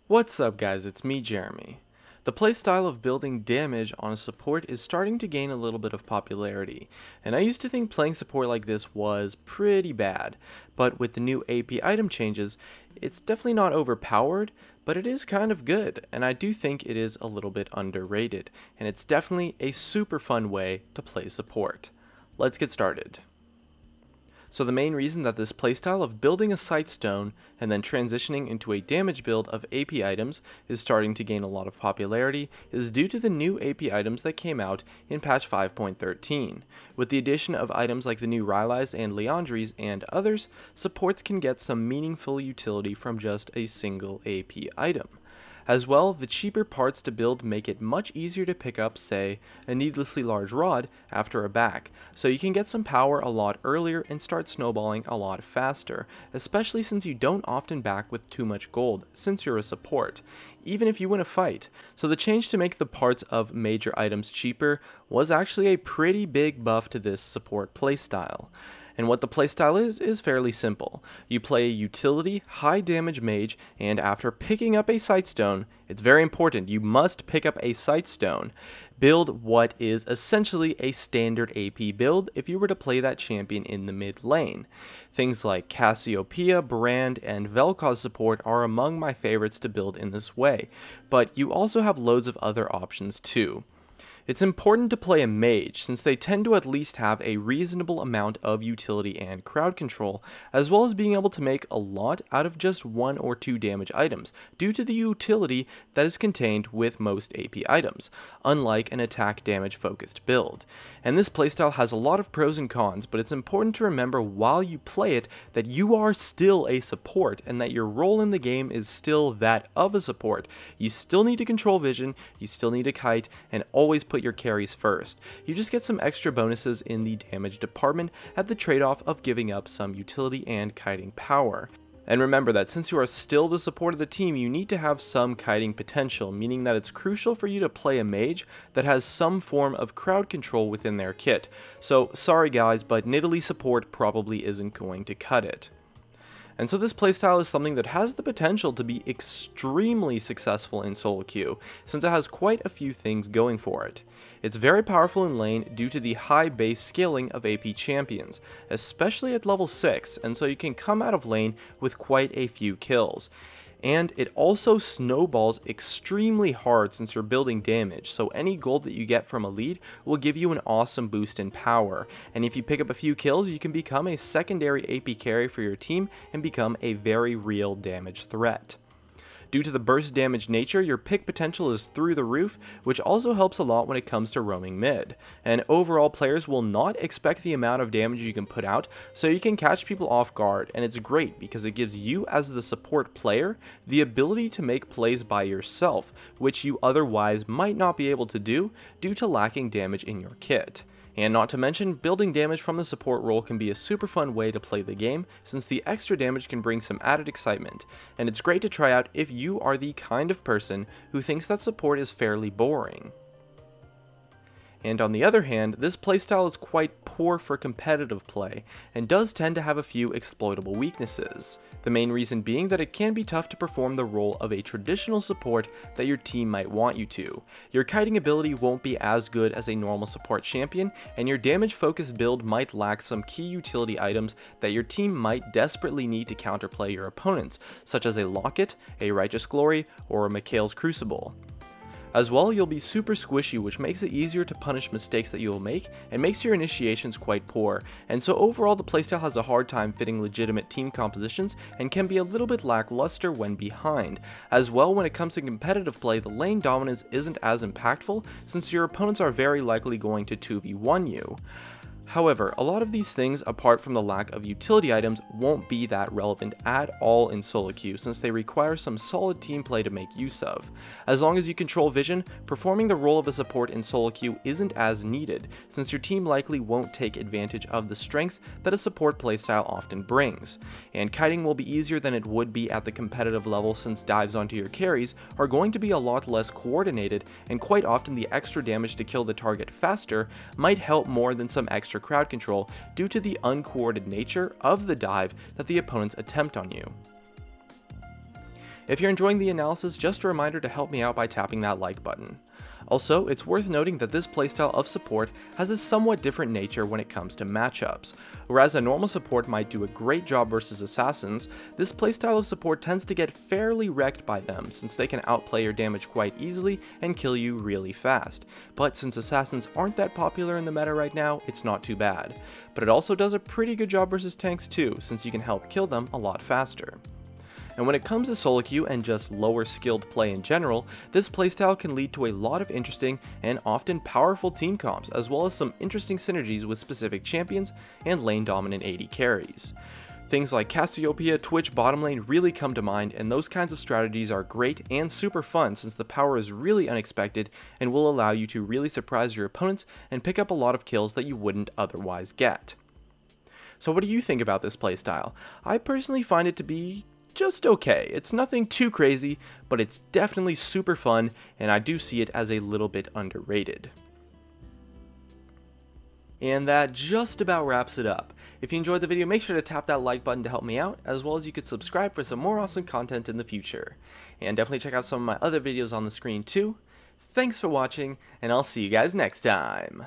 What's up guys, it's me Jeremy. The playstyle of building damage on a support is starting to gain a little bit of popularity, and I used to think playing support like this was pretty bad, but with the new AP item changes, it's definitely not overpowered, but it is kind of good, and I do think it is a little bit underrated, and it's definitely a super fun way to play support. Let's get started. So the main reason that this playstyle of building a Sightstone and then transitioning into a damage build of AP items is starting to gain a lot of popularity is due to the new AP items that came out in patch 5.13. With the addition of items like the new Rylai's and Liandry's and others, supports can get some meaningful utility from just a single AP item. As well, the cheaper parts to build make it much easier to pick up, say, a needlessly large rod after a back, so you can get some power a lot earlier and start snowballing a lot faster, especially since you don't often back with too much gold, since you're a support, even if you win a fight. So the change to make the parts of major items cheaper was actually a pretty big buff to this support playstyle. And what the playstyle is fairly simple. You play a utility, high damage mage, and after picking up a Sightstone, it's very important, you must pick up a Sightstone, build what is essentially a standard AP build if you were to play that champion in the mid lane. Things like Cassiopeia, Brand, and Vel'Koz support are among my favorites to build in this way, but you also have loads of other options too. It's important to play a mage, since they tend to at least have a reasonable amount of utility and crowd control, as well as being able to make a lot out of just 1 or 2 damage items, due to the utility that is contained with most AP items, unlike an attack damage focused build. And this playstyle has a lot of pros and cons, but it's important to remember while you play it that you are still a support, and that your role in the game is still that of a support. You still need to control vision, you still need to kite, and always put your carries first. You just get some extra bonuses in the damage department at the trade-off of giving up some utility and kiting power. And remember that since you are still the support of the team, you need to have some kiting potential, meaning that it's crucial for you to play a mage that has some form of crowd control within their kit. So sorry guys, but Nidalee support probably isn't going to cut it. And so this playstyle is something that has the potential to be extremely successful in solo queue, since it has quite a few things going for it. It's very powerful in lane due to the high base scaling of AP champions, especially at level 6, and so you can come out of lane with quite a few kills. And it also snowballs extremely hard since you're building damage, so any gold that you get from a lead will give you an awesome boost in power, and if you pick up a few kills, you can become a secondary AP carry for your team and become a very real damage threat. Due to the burst damage nature, your pick potential is through the roof, which also helps a lot when it comes to roaming mid. And overall, players will not expect the amount of damage you can put out, so you can catch people off guard, and it's great because it gives you as the support player the ability to make plays by yourself, which you otherwise might not be able to do due to lacking damage in your kit. And not to mention, building damage from the support role can be a super fun way to play the game, since the extra damage can bring some added excitement, and it's great to try out if you are the kind of person who thinks that support is fairly boring. And on the other hand, this playstyle is quite poor for competitive play, and does tend to have a few exploitable weaknesses. The main reason being that it can be tough to perform the role of a traditional support that your team might want you to. Your kiting ability won't be as good as a normal support champion, and your damage focused build might lack some key utility items that your team might desperately need to counterplay your opponents, such as a Locket, a Righteous Glory, or a Mikael's Crucible. As well, you'll be super squishy, which makes it easier to punish mistakes that you will make, and makes your initiations quite poor, and so overall the playstyle has a hard time fitting legitimate team compositions and can be a little bit lackluster when behind. As well, when it comes to competitive play, the lane dominance isn't as impactful, since your opponents are very likely going to 2v1 you. However, a lot of these things, apart from the lack of utility items, won't be that relevant at all in solo queue, since they require some solid team play to make use of. As long as you control vision, performing the role of a support in solo queue isn't as needed, since your team likely won't take advantage of the strengths that a support playstyle often brings. And kiting will be easier than it would be at the competitive level, since dives onto your carries are going to be a lot less coordinated, and quite often the extra damage to kill the target faster might help more than some extra crowd control due to the uncoordinated nature of the dive that the opponents attempt on you. If you're enjoying the analysis, just a reminder to help me out by tapping that like button. Also, it's worth noting that this playstyle of support has a somewhat different nature when it comes to matchups. Whereas a normal support might do a great job versus assassins, this playstyle of support tends to get fairly wrecked by them since they can outplay your damage quite easily and kill you really fast. But since assassins aren't that popular in the meta right now, it's not too bad. But it also does a pretty good job versus tanks too, since you can help kill them a lot faster. And when it comes to solo queue and just lower skilled play in general, this playstyle can lead to a lot of interesting and often powerful team comps, as well as some interesting synergies with specific champions and lane dominant AD carries. Things like Cassiopeia, Twitch, bottom lane really come to mind, and those kinds of strategies are great and super fun since the power is really unexpected and will allow you to really surprise your opponents and pick up a lot of kills that you wouldn't otherwise get. So what do you think about this playstyle? I personally find it to be just okay. It's nothing too crazy, but it's definitely super fun, and I do see it as a little bit underrated. And that just about wraps it up. If you enjoyed the video, make sure to tap that like button to help me out, as well as you could subscribe for some more awesome content in the future. And definitely check out some of my other videos on the screen too. Thanks for watching, and I'll see you guys next time.